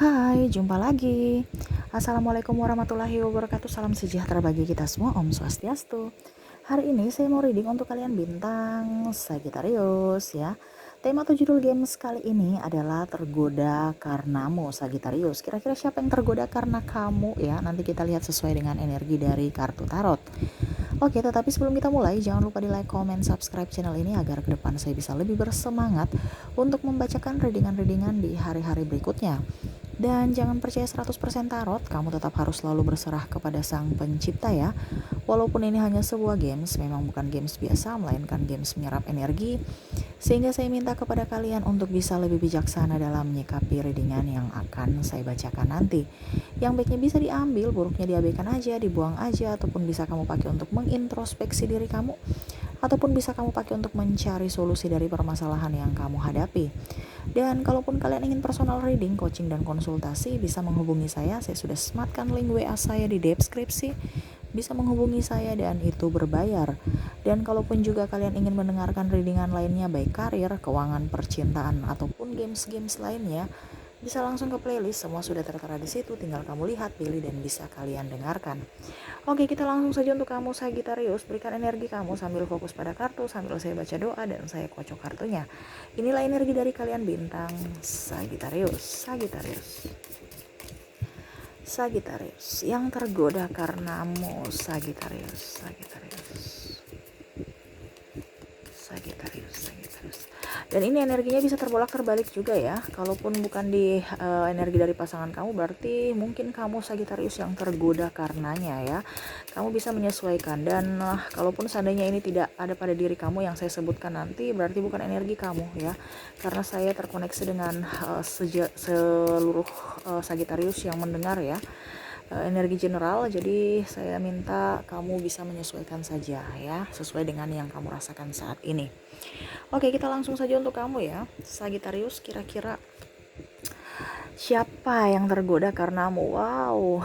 Hai, jumpa lagi. Assalamualaikum warahmatullahi wabarakatuh. Salam sejahtera bagi kita semua. Om Swastiastu. Hari ini saya mau reading untuk kalian bintang Sagittarius ya. Tema atau judul games kali ini adalah tergoda karenamu Sagittarius. Kira-kira siapa yang tergoda karena kamu ya? Nanti kita lihat sesuai dengan energi dari kartu tarot. Oke, tetapi sebelum kita mulai, jangan lupa di like, comment, subscribe channel ini agar ke depan saya bisa lebih bersemangat untuk membacakan readingan-readingan di hari-hari berikutnya. Dan jangan percaya 100% tarot, kamu tetap harus selalu berserah kepada sang pencipta ya. Walaupun ini hanya sebuah games, memang bukan games biasa, melainkan games menyerap energi. Sehingga saya minta kepada kalian untuk bisa lebih bijaksana dalam menyikapi readingan yang akan saya bacakan nanti. Yang baiknya bisa diambil, buruknya diabaikan aja, dibuang aja, ataupun bisa kamu pakai untuk mengintrospeksi diri kamu, ataupun bisa kamu pakai untuk mencari solusi dari permasalahan yang kamu hadapi. Dan kalaupun kalian ingin personal reading, coaching, dan konsultasi, bisa menghubungi saya sudah sematkan link WA saya di deskripsi. Bisa menghubungi saya dan itu berbayar. Dan kalaupun juga kalian ingin mendengarkan readingan lainnya, baik karir, keuangan, percintaan, ataupun games-games lainnya, bisa langsung ke playlist, semua sudah tertera di situ, tinggal kamu lihat, pilih, dan bisa kalian dengarkan. Oke, kita langsung saja untuk kamu Sagittarius, berikan energi kamu sambil fokus pada kartu, sambil saya baca doa dan saya kocok kartunya. Inilah energi dari kalian bintang Sagittarius. Sagittarius, yang tergoda karenamu Sagittarius. Dan ini energinya bisa terbolak terbalik juga ya. Kalaupun bukan di energi dari pasangan kamu, berarti mungkin kamu Sagittarius yang tergoda karenanya ya. Kamu bisa menyesuaikan, dan kalaupun seandainya ini tidak ada pada diri kamu yang saya sebutkan nanti, berarti bukan energi kamu ya. Karena saya terkoneksi dengan seluruh Sagittarius yang mendengar ya. Energi general, jadi saya minta kamu bisa menyesuaikan saja ya, sesuai dengan yang kamu rasakan saat ini. Oke, kita langsung saja untuk kamu ya Sagittarius, kira-kira siapa yang tergoda karenamu? Wow.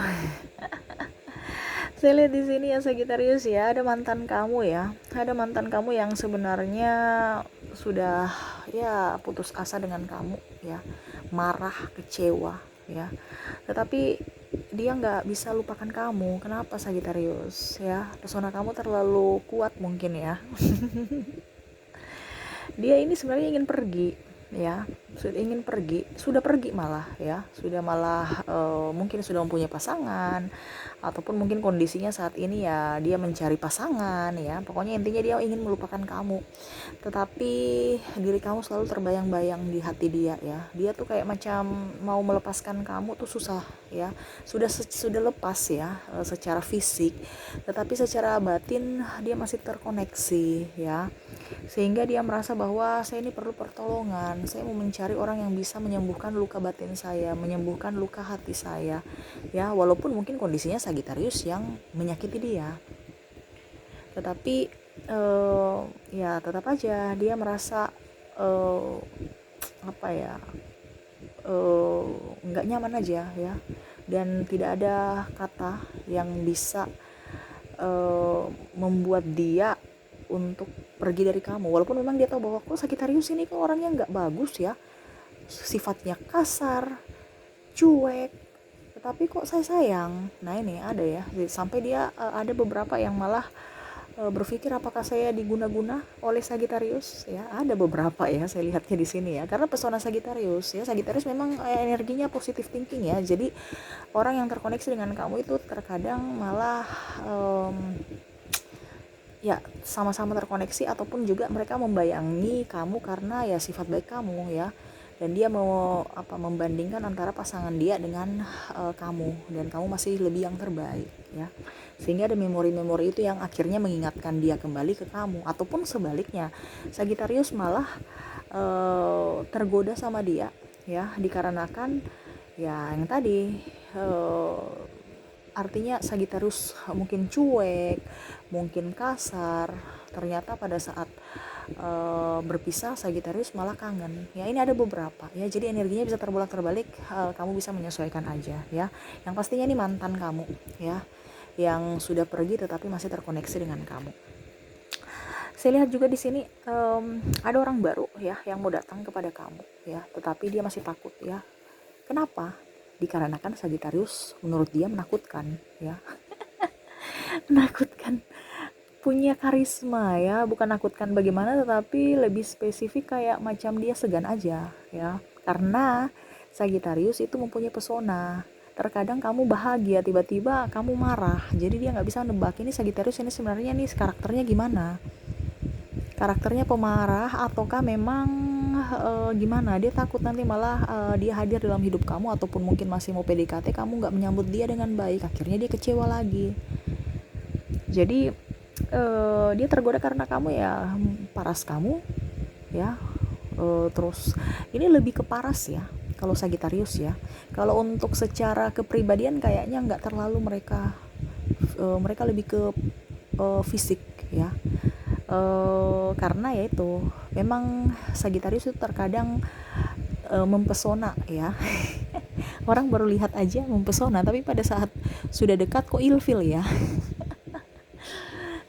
Saya lihat di sini ya Sagittarius ya, ada mantan kamu ya. Ada mantan kamu yang sebenarnya sudah ya putus asa dengan kamu ya. Marah, kecewa ya. Tetapi dia nggak bisa lupakan kamu. Kenapa Sagittarius ya? Pesona kamu terlalu kuat mungkin ya. Dia ini sebenarnya ingin pergi ya, sudah pergi malah ya, mungkin sudah mempunyai pasangan, ataupun mungkin kondisinya saat ini ya dia mencari pasangan ya, pokoknya intinya dia ingin melupakan kamu. Tetapi diri kamu selalu terbayang-bayang di hati dia ya. Dia tuh kayak macam mau melepaskan kamu tuh susah ya. Sudah lepas ya secara fisik, tetapi secara batin dia masih terkoneksi ya. Sehingga dia merasa bahwa saya ini perlu pertolongan, saya mau mencari orang yang bisa menyembuhkan luka batin saya, menyembuhkan luka hati saya ya, walaupun mungkin kondisinya Sagittarius yang menyakiti dia, tetapi ya tetap aja dia merasa apa ya, nggak nyaman aja ya, dan tidak ada kata yang bisa membuat dia untuk pergi dari kamu, walaupun memang dia tahu bahwa kok Sagittarius ini kok orangnya nggak bagus ya, sifatnya kasar, cuek, tetapi kok saya sayang. Nah ini ada ya, sampai dia ada beberapa yang malah berpikir apakah saya diguna-guna oleh Sagittarius ya. Ada beberapa ya, saya lihatnya di sini ya, karena pesona Sagittarius ya, Sagittarius memang energinya positive thinking ya. Jadi orang yang terkoneksi dengan kamu itu terkadang malah ya sama-sama terkoneksi, ataupun juga mereka membayangi kamu karena ya sifat baik kamu ya, dan dia mau membandingkan antara pasangan dia dengan kamu, dan kamu masih lebih yang terbaik ya, sehingga ada memori-memori itu yang akhirnya mengingatkan dia kembali ke kamu, ataupun sebaliknya Sagittarius malah tergoda sama dia ya, dikarenakan ya yang tadi artinya Sagittarius mungkin cuek, mungkin kasar, ternyata pada saat berpisah Sagittarius malah kangen ya. Ini ada beberapa ya, jadi energinya bisa terbolak terbalik, kamu bisa menyesuaikan aja ya. Yang pastinya ini mantan kamu ya, yang sudah pergi tetapi masih terkoneksi dengan kamu. Saya lihat juga di sini ada orang baru ya yang mau datang kepada kamu ya, tetapi dia masih takut ya. Kenapa? dikarenakan Sagittarius menurut dia menakutkan ya. Menakutkan, punya karisma ya, bukan nakutkan bagaimana, tetapi lebih spesifik kayak macam dia segan aja ya, karena Sagittarius itu mempunyai pesona. Terkadang kamu bahagia, tiba-tiba kamu marah, jadi dia nggak bisa nebak ini Sagittarius ini sebenarnya nih karakternya gimana, karakternya pemarah ataukah memang gimana, dia takut nanti malah dia hadir dalam hidup kamu ataupun mungkin masih mau PDKT kamu nggak menyambut dia dengan baik, akhirnya dia kecewa lagi. Jadi dia tergoda karena kamu ya, paras kamu ya. Terus ini lebih ke paras ya kalau Sagittarius ya. Kalau untuk secara kepribadian kayaknya nggak terlalu, mereka lebih ke fisik ya. Karena ya itu memang Sagittarius itu terkadang mempesona ya. Orang baru lihat aja mempesona, tapi pada saat sudah dekat kok ilfil ya.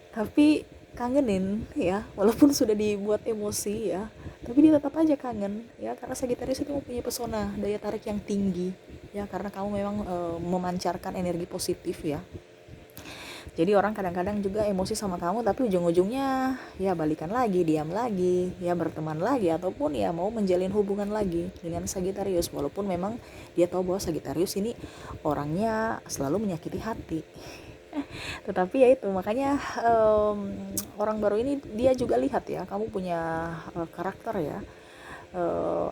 Tapi kangenin ya, walaupun sudah dibuat emosi ya, tapi dia tetap aja kangen ya, karena Sagittarius itu mempunyai pesona, daya tarik yang tinggi ya, karena kamu memang memancarkan energi positif ya. Jadi orang kadang-kadang juga emosi sama kamu, tapi ujung-ujungnya ya balikan lagi, diam lagi, ya berteman lagi, ataupun ya mau menjalin hubungan lagi dengan Sagittarius, walaupun memang dia tahu bahwa Sagittarius ini orangnya selalu menyakiti hati. Tetapi ya itu makanya orang baru ini dia juga lihat ya, kamu punya karakter ya,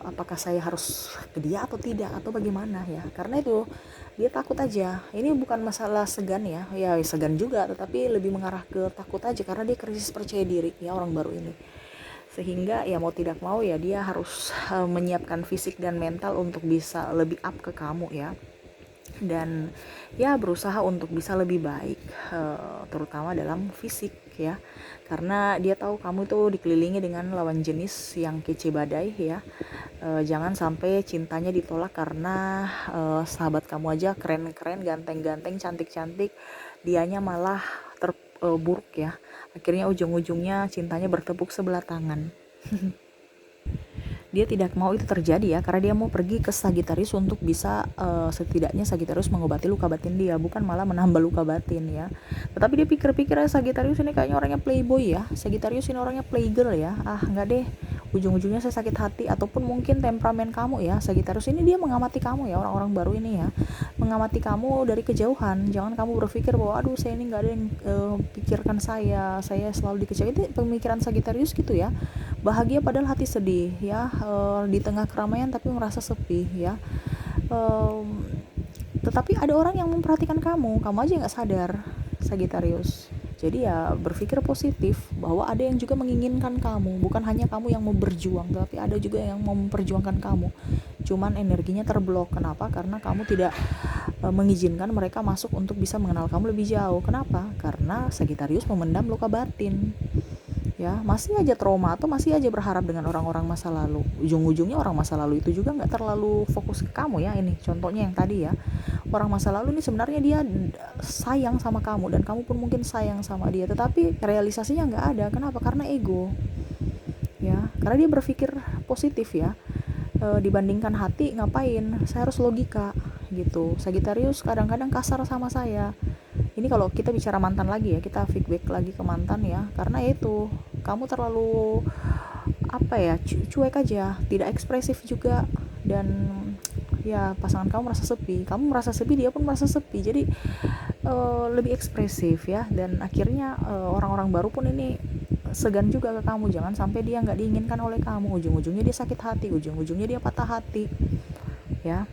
apakah saya harus ke dia atau tidak atau bagaimana ya, karena itu dia takut aja. Ini bukan masalah segan ya, ya segan juga, tetapi lebih mengarah ke takut aja karena dia krisis percaya diri ya orang baru ini, sehingga ya mau tidak mau ya dia harus menyiapkan fisik dan mental untuk bisa lebih up ke kamu ya, dan ya berusaha untuk bisa lebih baik, terutama dalam fisik ya, karena dia tahu kamu tuh dikelilingi dengan lawan jenis yang kece badai ya. Jangan sampai cintanya ditolak karena sahabat kamu aja keren-keren, ganteng-ganteng, cantik-cantik, dianya malah terburuk ya, akhirnya ujung-ujungnya cintanya bertepuk sebelah tangan. Dia tidak mau itu terjadi ya, karena dia mau pergi ke Sagittarius untuk bisa setidaknya Sagittarius mengobati luka batin dia, bukan malah menambah luka batin ya. Tetapi dia pikir-pikir Sagittarius ini kayaknya orangnya playboy ya, Sagittarius ini orangnya playgirl ya, enggak deh, ujung-ujungnya saya sakit hati. Ataupun mungkin temperamen kamu ya, Sagittarius ini dia mengamati kamu ya, orang-orang baru ini ya, mengamati kamu dari kejauhan. Jangan kamu berpikir bahwa aduh saya ini nggak ada yang pikirkan saya selalu dikecewain. Itu pemikiran Sagittarius gitu ya, bahagia padahal hati sedih ya, di tengah keramaian tapi merasa sepi ya. Tetapi ada orang yang memperhatikan kamu aja nggak sadar, Sagittarius. Jadi ya berpikir positif bahwa ada yang juga menginginkan kamu, bukan hanya kamu yang mau berjuang, tapi ada juga yang mau memperjuangkan kamu. Cuman energinya terblok. Kenapa? Karena kamu tidak mengizinkan mereka masuk untuk bisa mengenal kamu lebih jauh. Kenapa? Karena Sagittarius memendam luka batin. Ya, masih aja trauma atau masih aja berharap dengan orang-orang masa lalu. Ujung-ujungnya orang masa lalu itu juga nggak terlalu fokus ke kamu ya. Ini contohnya yang tadi ya, orang masa lalu ini sebenarnya dia sayang sama kamu dan kamu pun mungkin sayang sama dia, tetapi realisasinya nggak ada. Kenapa? Karena ego ya, karena dia berpikir positif ya. Dibandingkan hati, ngapain saya harus logika gitu. Sagittarius kadang-kadang kasar sama saya. Ini kalau kita bicara mantan lagi ya, kita feedback lagi ke mantan ya, karena itu kamu terlalu cuek aja, tidak ekspresif juga, dan ya pasangan kamu merasa sepi, dia pun merasa sepi. Jadi lebih ekspresif ya, dan akhirnya orang-orang baru pun ini segan juga ke kamu. Jangan sampai dia nggak diinginkan oleh kamu, ujung-ujungnya dia sakit hati, ujung-ujungnya dia patah hati ya.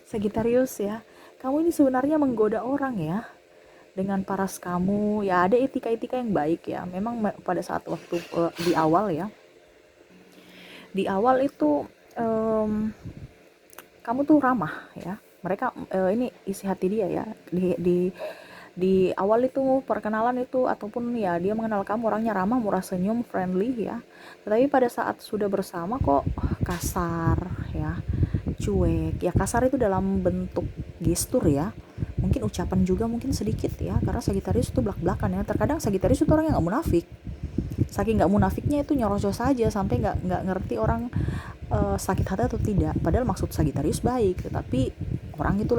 Sagittarius ya, kamu ini sebenarnya menggoda orang ya dengan paras kamu ya. Ada etika-etika yang baik ya, memang pada saat waktu di awal itu kamu tuh ramah ya. Mereka ini isi hati dia ya, di awal itu perkenalan itu, ataupun ya dia mengenal kamu orangnya ramah, murah senyum, friendly ya. Tetapi pada saat sudah bersama kok kasar ya, cuek ya. Kasar itu dalam bentuk gestur ya, mungkin ucapan juga mungkin sedikit ya, karena Sagittarius itu belak-belakan ya. Terkadang Sagittarius itu orang yang nggak munafik, saking nggak munafiknya itu nyerocos saja sampai nggak ngerti orang sakit hati atau tidak. Padahal maksud Sagittarius baik, tetapi orang itu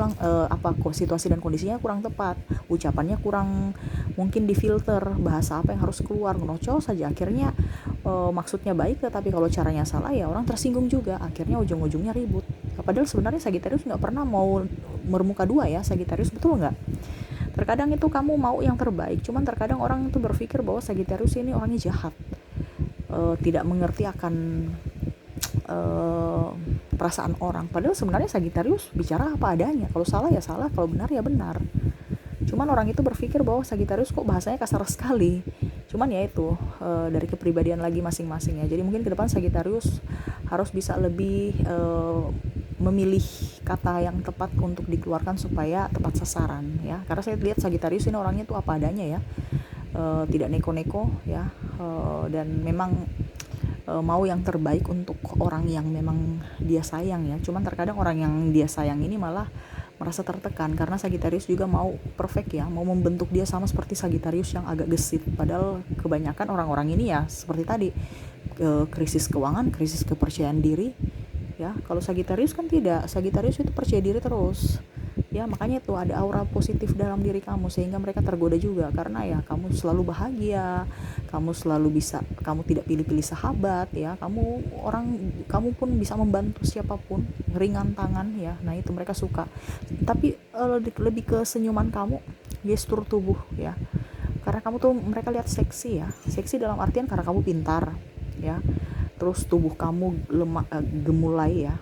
situasi dan kondisinya kurang tepat, ucapannya kurang mungkin difilter, bahasa apa yang harus keluar, nocol saja. Akhirnya maksudnya baik, tetapi kalau caranya salah ya orang tersinggung juga. Akhirnya ujung-ujungnya ribut. Padahal sebenarnya Sagittarius nggak pernah mau bermuka dua ya, Sagittarius, betul nggak? Terkadang itu kamu mau yang terbaik, cuman terkadang orang itu berpikir bahwa Sagittarius ini orangnya jahat, tidak mengerti akan uh, perasaan orang. Padahal sebenarnya Sagittarius bicara apa adanya, kalau salah ya salah, kalau benar ya benar. Cuman orang itu berpikir bahwa Sagittarius kok bahasanya kasar sekali. Cuman ya itu dari kepribadian lagi masing-masing ya. Jadi mungkin ke depan Sagittarius harus bisa lebih memilih kata yang tepat untuk dikeluarkan supaya tepat sasaran ya. Karena saya lihat Sagittarius ini orangnya tuh apa adanya ya, tidak neko-neko ya, dan memang mau yang terbaik untuk orang yang memang dia sayang ya. Cuman terkadang orang yang dia sayang ini malah merasa tertekan karena Sagittarius juga mau perfect ya, mau membentuk dia sama seperti Sagittarius yang agak gesit. Padahal kebanyakan orang-orang ini ya seperti tadi, krisis keuangan, krisis kepercayaan diri ya. Kalau Sagittarius kan tidak, Sagittarius itu percaya diri terus ya, makanya tuh ada aura positif dalam diri kamu sehingga mereka tergoda juga karena ya kamu selalu bahagia, kamu selalu bisa, kamu tidak pilih-pilih sahabat ya, kamu pun bisa membantu siapapun, ringan tangan ya. Nah itu mereka suka, tapi lebih ke senyuman kamu, gestur tubuh ya, karena kamu tuh mereka lihat seksi ya, seksi dalam artian karena kamu pintar ya, terus tubuh kamu gemulai ya,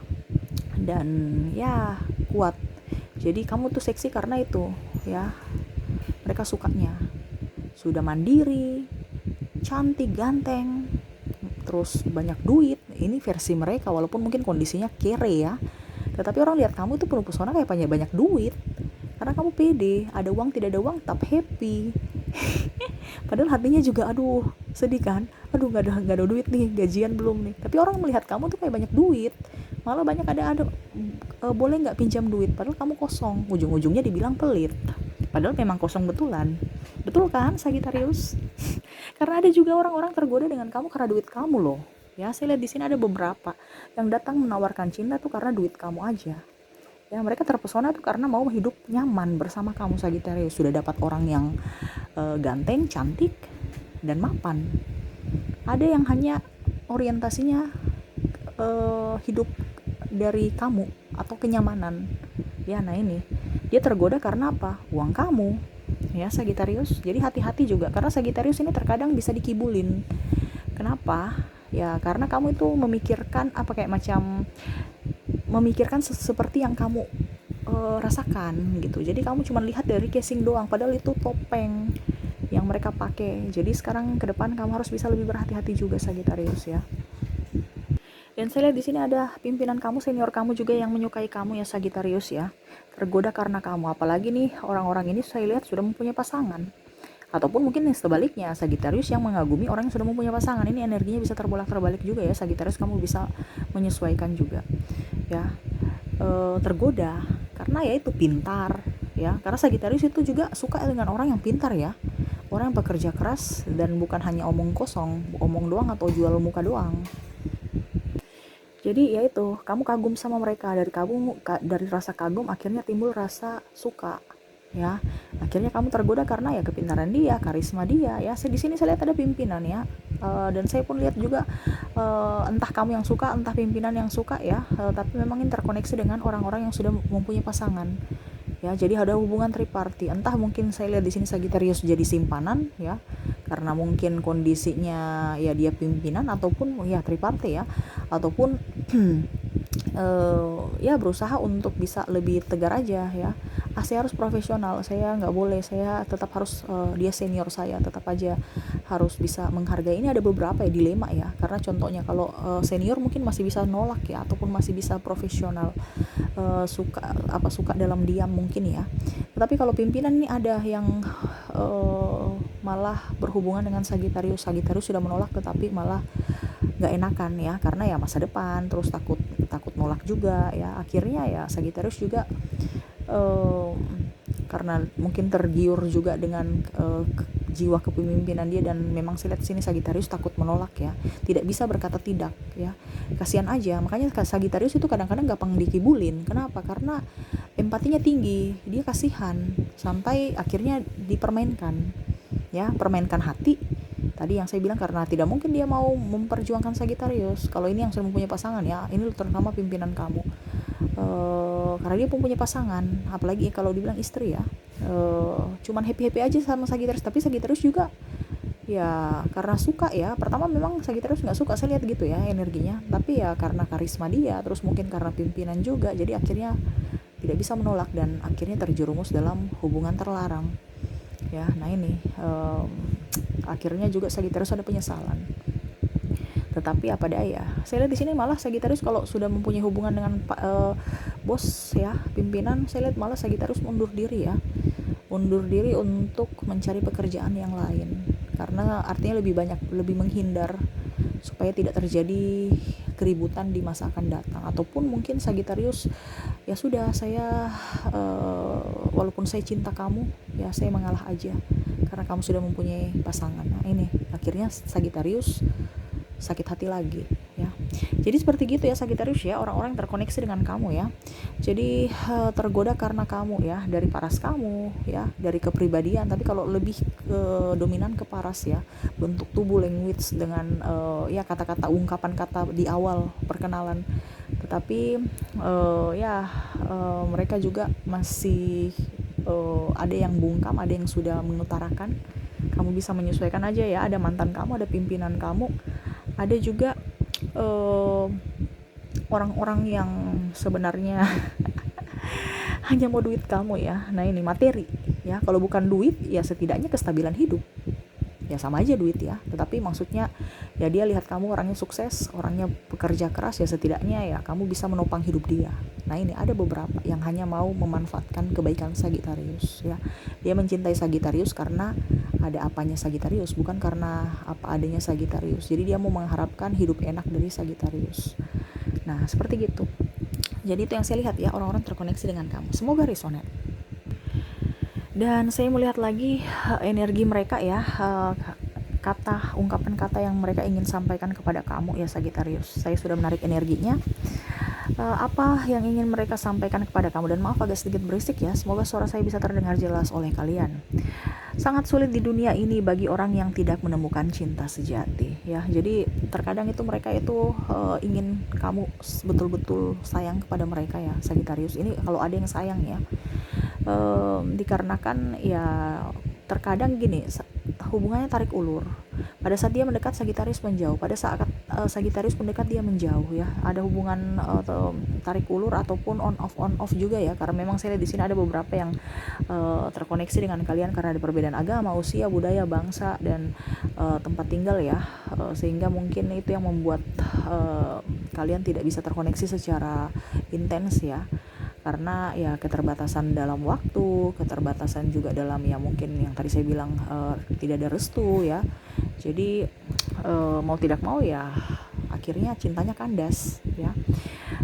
dan ya kuat. Jadi kamu tuh seksi karena itu ya, mereka sukanya. Sudah mandiri, cantik, ganteng, terus banyak duit. Ini versi mereka, walaupun mungkin kondisinya kere ya, tetapi orang lihat kamu tuh penuh pesona kayak banyak duit, karena kamu pede. Ada uang tidak ada uang tetap happy. Padahal hatinya juga aduh sedih kan, aduh nggak ada duit nih, gajian belum nih. Tapi orang melihat kamu tuh kayak banyak duit, malah banyak ada boleh nggak pinjam duit, padahal kamu kosong. Ujung-ujungnya dibilang pelit, padahal memang kosong betulan. Betul kan Sagittarius? Karena ada juga orang-orang tergoda dengan kamu karena duit kamu loh ya. Saya lihat di sini ada beberapa yang datang menawarkan cinta tuh karena duit kamu aja ya. Mereka terpesona tuh karena mau hidup nyaman bersama kamu Sagittarius. Sudah dapat orang yang ganteng, cantik, dan mapan. Ada yang hanya orientasinya hidup dari kamu atau kenyamanan ya. Nah ini dia tergoda karena apa? Uang kamu ya Sagittarius. Jadi hati-hati juga, karena Sagittarius ini terkadang bisa dikibulin. Kenapa? Ya karena kamu itu memikirkan apa, kayak macam memikirkan seperti yang kamu rasakan gitu. Jadi kamu cuma lihat dari casing doang, padahal itu topeng yang mereka pakai. Jadi sekarang ke depan kamu harus bisa lebih berhati-hati juga Sagittarius ya. Dan saya lihat di sini ada pimpinan kamu, senior kamu juga yang menyukai kamu ya Sagittarius ya. Tergoda karena kamu, apalagi nih orang-orang ini saya lihat sudah mempunyai pasangan. Ataupun mungkin sebaliknya, Sagittarius yang mengagumi orang yang sudah mempunyai pasangan. Ini energinya bisa terbolak-terbalik juga ya Sagittarius, kamu bisa menyesuaikan juga ya. Tergoda karena ya itu pintar ya, karena Sagittarius itu juga suka dengan orang yang pintar ya, orang yang bekerja keras dan bukan hanya omong kosong, omong doang atau jual muka doang. Jadi ya itu, kamu kagum sama mereka, dari rasa kagum akhirnya timbul rasa suka ya. Akhirnya kamu tergoda karena ya kepintaran dia, karisma dia ya. Di sini saya lihat ada pimpinan ya. Dan saya pun lihat juga entah kamu yang suka, entah pimpinan yang suka ya, tapi memang interkoneksi dengan orang-orang yang sudah mempunyai pasangan ya. Jadi ada hubungan triparti, entah mungkin saya lihat di sini Sagittarius jadi simpanan ya, karena mungkin kondisinya ya dia pimpinan, ataupun ya triparti ya, ataupun ya berusaha untuk bisa lebih tegar aja ya. Saya harus profesional, saya nggak boleh, saya tetap harus dia senior saya, tetap aja harus bisa menghargai. Ini ada beberapa ya dilema ya, karena contohnya kalau senior mungkin masih bisa nolak ya, ataupun masih bisa profesional, suka dalam diam mungkin ya. Tetapi kalau pimpinan ini ada yang malah berhubungan dengan Sagittarius sudah menolak, tetapi malah nggak enakan ya, karena ya masa depan, terus takut nolak juga ya. Akhirnya ya Sagittarius juga karena mungkin tergiur juga dengan jiwa kepemimpinan dia, dan memang saya lihat sini Sagittarius takut menolak ya, tidak bisa berkata tidak ya, kasihan aja. Makanya Sagittarius itu kadang-kadang gampang dikibulin. Kenapa? Karena empatinya tinggi, dia kasihan sampai akhirnya dipermainkan ya, permainkan hati. Tadi yang saya bilang karena tidak mungkin dia mau memperjuangkan Sagittarius. Kalau ini yang sudah mempunyai pasangan ya, ini terutama pimpinan kamu. Karena dia pun punya pasangan, apalagi kalau dibilang istri ya, cuman happy aja sama Sagittarius. Tapi Sagittarius juga ya karena suka ya, pertama memang Sagittarius nggak suka, saya lihat gitu ya energinya, tapi ya karena karisma dia, terus mungkin karena pimpinan juga, jadi akhirnya tidak bisa menolak dan akhirnya terjerumus dalam hubungan terlarang ya. Nah ini akhirnya juga Sagittarius ada penyesalan. Tetapi apa daya, saya lihat di sini malah Sagittarius kalau sudah mempunyai hubungan dengan bos ya, pimpinan, saya lihat malah Sagittarius mundur diri ya, mundur diri untuk mencari pekerjaan yang lain, karena artinya lebih menghindar supaya tidak terjadi keributan di masa akan datang. Ataupun mungkin Sagittarius ya sudah, saya walaupun saya cinta kamu ya, saya mengalah aja karena kamu sudah mempunyai pasangan. Nah ini akhirnya Sagittarius sakit hati lagi ya. Jadi seperti gitu ya Sagittarius ya, orang-orang terkoneksi dengan kamu ya. Jadi tergoda karena kamu ya, dari paras kamu ya, dari kepribadian. Tapi kalau lebih dominan ke paras ya, bentuk tubuh, language dengan ya kata-kata, ungkapan kata di awal perkenalan. Tetapi mereka juga masih ada yang bungkam, ada yang sudah mengutarakan. Kamu bisa menyesuaikan aja ya, ada mantan kamu, ada pimpinan kamu, ada juga orang-orang yang sebenarnya hanya mau duit kamu ya. Nah ini materi ya, kalau bukan duit ya setidaknya kestabilan hidup ya, sama aja duit ya, tetapi maksudnya ya dia lihat kamu orangnya sukses, orangnya bekerja keras, ya setidaknya ya kamu bisa menopang hidup dia. Nah ini ada beberapa yang hanya mau memanfaatkan kebaikan Sagittarius ya, dia mencintai Sagittarius karena ada apanya Sagittarius, bukan karena apa adanya Sagittarius. Jadi dia mau mengharapkan hidup enak dari Sagittarius. Nah seperti gitu. Jadi itu yang saya lihat ya, orang-orang terkoneksi dengan kamu. Semoga resonate. Dan saya melihat lagi energi mereka ya, ungkapan kata yang mereka ingin sampaikan kepada kamu ya Sagittarius. Saya sudah menarik energinya. Apa yang ingin mereka sampaikan kepada kamu, dan maaf agak sedikit berisik ya, semoga suara saya bisa terdengar jelas oleh kalian. Sangat sulit di dunia ini bagi orang yang tidak menemukan cinta sejati ya. Jadi terkadang itu mereka itu ingin kamu betul-betul sayang kepada mereka ya Sagittarius. Ini kalau ada yang sayang ya, dikarenakan ya terkadang gini, hubungannya tarik ulur. Pada saat dia mendekat, Sagittarius menjauh. Pada saat Sagittarius mendekat, dia menjauh ya. Ada hubungan tarik ulur ataupun on off juga ya. Karena memang saya lihat di sini ada beberapa yang terkoneksi dengan kalian karena ada perbedaan agama, usia, budaya, bangsa, dan tempat tinggal ya. Sehingga mungkin itu yang membuat kalian tidak bisa terkoneksi secara intens ya. Karena ya keterbatasan dalam waktu, keterbatasan juga dalam ya mungkin yang tadi saya bilang tidak ada restu ya. Jadi mau tidak mau ya akhirnya cintanya kandas ya.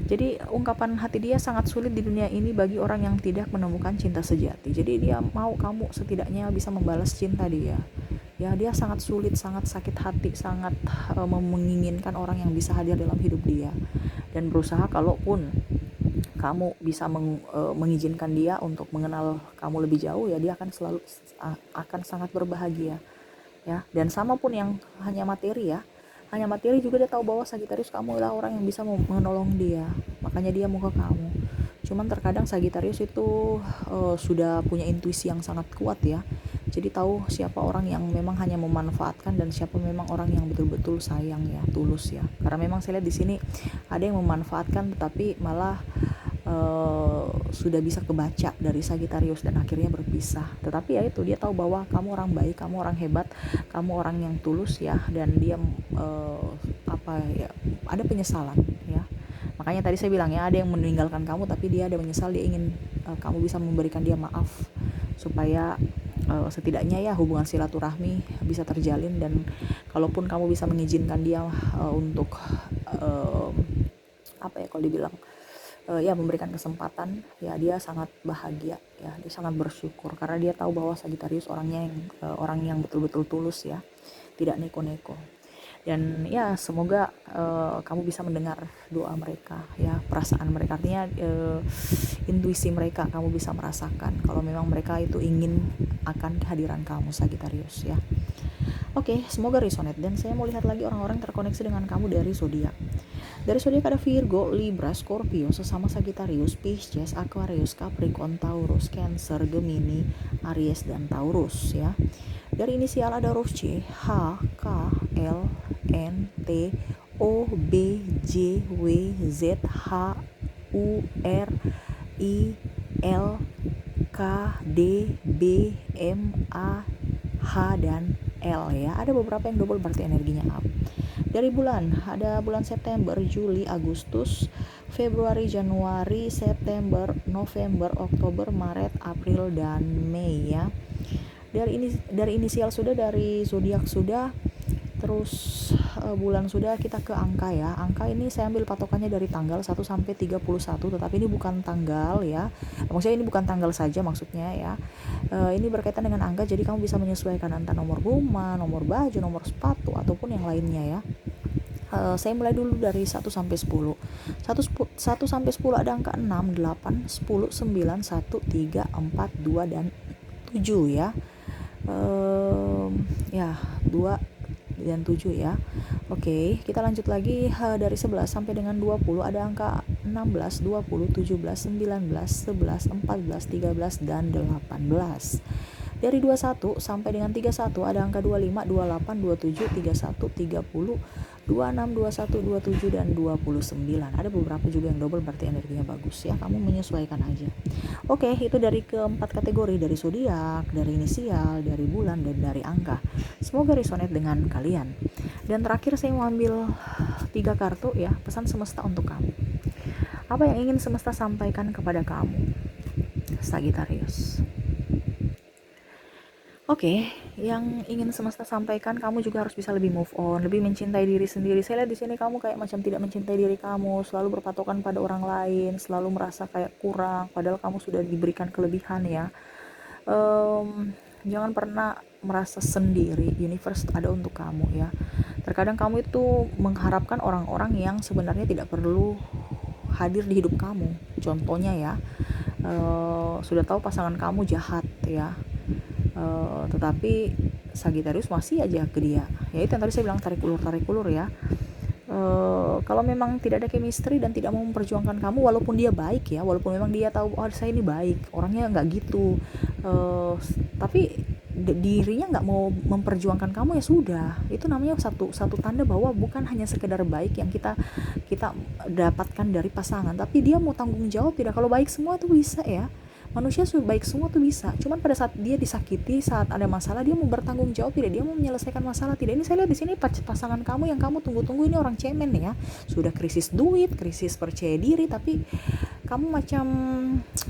Jadi ungkapan hati dia sangat sulit di dunia ini bagi orang yang tidak menemukan cinta sejati. Jadi dia mau kamu setidaknya bisa membalas cinta dia. Ya dia sangat sulit, sangat sakit hati, sangat menginginkan orang yang bisa hadir dalam hidup dia, dan berusaha kalaupun kamu bisa mengizinkan dia untuk mengenal kamu lebih jauh ya, dia akan sangat berbahagia ya. Dan sama pun yang hanya materi ya, hanya materi juga dia tahu bahwa Sagittarius kamu adalah orang yang bisa menolong dia, makanya dia mau ke kamu. Cuman terkadang Sagittarius itu sudah punya intuisi yang sangat kuat ya, jadi tahu siapa orang yang memang hanya memanfaatkan dan siapa memang orang yang betul-betul sayang ya, tulus ya. Karena memang saya lihat di sini ada yang memanfaatkan tetapi malah sudah bisa kebaca dari Sagittarius dan akhirnya berpisah. Tetapi ya itu, dia tahu bahwa kamu orang baik, kamu orang hebat, kamu orang yang tulus ya, dan dia ada penyesalan ya. Makanya tadi saya bilang ya, ada yang meninggalkan kamu tapi dia ada menyesal, dia ingin kamu bisa memberikan dia maaf supaya setidaknya ya hubungan silaturahmi bisa terjalin. Dan kalaupun kamu bisa mengizinkan dia untuk kalau dibilang ya memberikan kesempatan, ya dia sangat bahagia ya, dia sangat bersyukur karena dia tahu bahwa Sagittarius orang yang betul-betul tulus ya, tidak neko-neko. Dan ya semoga kamu bisa mendengar doa mereka ya, perasaan mereka, artinya intuisi mereka kamu bisa merasakan kalau memang mereka itu ingin akan kehadiran kamu Sagittarius ya. Oke, semoga resonate. Dan saya mau lihat lagi orang-orang terkoneksi dengan kamu dari zodiak. Dari zodiak ada Virgo, Libra, Scorpio, sesama Sagittarius, Pisces, Aquarius, Capricorn, Taurus, Cancer, Gemini, Aries, dan Taurus ya. Dari inisial ada huruf C, H, K, L, N, T, O, B, J, W, Z, H, U, R, I, L, K, D, B, M, A, H, dan L ya. Ada beberapa yang double berarti energinya up. Dari bulan, ada bulan September, Juli, Agustus, Februari, Januari, September, November, Oktober, Maret, April, dan Mei ya. Dari inisial sudah, dari zodiak sudah, terus bulan sudah, kita ke angka ya. Angka ini saya ambil patokannya dari tanggal 1 sampai 31, tetapi ini bukan tanggal ya. Maksudnya ini bukan tanggal saja maksudnya ya. Ini berkaitan dengan angka, jadi kamu bisa menyesuaikan antara nomor rumah, nomor baju, nomor sepatu, ataupun yang lainnya ya. Saya mulai dulu dari 1 sampai 10. 1 sampai 10 ada angka 6, 8, 10, 9, 1, 3, 4, 2, dan 7 ya. Ya 2 dan 7 ya. Oke, kita lanjut lagi. Dari 11 sampai dengan 20 ada angka 16, 20, 17, 19, 11, 14, 13, dan 18. Dari 21 sampai dengan 31 ada angka 25, 28, 27, 31, 30, 26, 21, 27, dan 29. Ada beberapa juga yang double berarti energinya bagus ya, kamu menyesuaikan aja. Oke, itu dari keempat kategori, dari zodiak, dari inisial, dari bulan, dan dari angka. Semoga resonate dengan kalian. Dan terakhir saya mau ambil 3 kartu ya, pesan semesta untuk kamu. Apa yang ingin semesta sampaikan kepada kamu, Sagittarius? Oke, yang ingin semesta sampaikan, kamu juga harus bisa lebih move on, lebih mencintai diri sendiri. Saya lihat di sini kamu kayak macam tidak mencintai diri kamu, selalu berpatokan pada orang lain, selalu merasa kayak kurang, padahal kamu sudah diberikan kelebihan ya. Jangan pernah merasa sendiri, universe ada untuk kamu ya. Terkadang kamu itu mengharapkan orang-orang yang sebenarnya tidak perlu hadir di hidup kamu. Contohnya ya, sudah tahu pasangan kamu jahat ya, tetapi Sagittarius masih aja ke dia ya. Itu yang tadi saya bilang, tarik ulur ya. Kalau memang tidak ada chemistry dan tidak mau memperjuangkan kamu, walaupun dia baik ya, walaupun memang dia tahu saya ini baik, orangnya nggak gitu, tapi dirinya nggak mau memperjuangkan kamu, ya sudah, itu namanya satu tanda bahwa bukan hanya sekedar baik yang kita dapatkan dari pasangan, tapi dia mau tanggung jawab tidak. Kalau baik semua tuh bisa ya, manusia baik semua tuh bisa, cuman pada saat dia disakiti, saat ada masalah, dia mau bertanggung jawab tidak, dia mau menyelesaikan masalah tidak. Ini saya lihat di sini pasangan kamu yang kamu tunggu-tunggu ini orang cemen ya, sudah krisis duit, krisis percaya diri, tapi kamu macam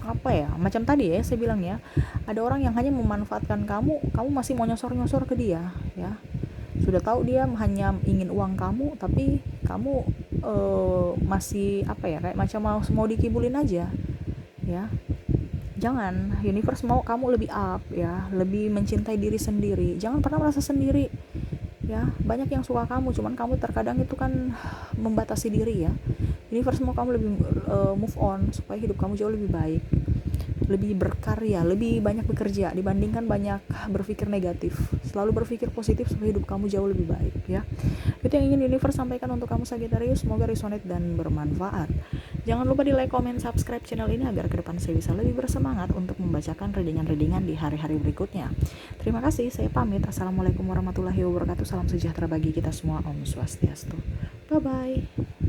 apa ya, macam tadi ya saya bilang ya, ada orang yang hanya memanfaatkan kamu masih mau nyosor-nyosor ke dia ya. Sudah tahu dia hanya ingin uang kamu, tapi kamu masih apa ya, kayak macam mau dikibulin aja ya. Jangan, universe mau kamu lebih up ya, lebih mencintai diri sendiri. Jangan pernah merasa sendiri ya. Banyak yang suka kamu, cuman kamu terkadang itu kan membatasi diri ya. Universe mau kamu lebih move on supaya hidup kamu jauh lebih baik, lebih berkarya, lebih banyak bekerja dibandingkan banyak berpikir negatif. Selalu berpikir positif supaya hidup kamu jauh lebih baik ya. Itu yang ingin universe sampaikan untuk kamu Sagittarius. Semoga resonate dan bermanfaat. Jangan lupa di like, comment, subscribe channel ini agar ke depan saya bisa lebih bersemangat untuk membacakan readingan-readingan di hari-hari berikutnya. Terima kasih, saya pamit. Assalamualaikum warahmatullahi wabarakatuh. Salam sejahtera bagi kita semua. Om Swastiastu. Bye-bye.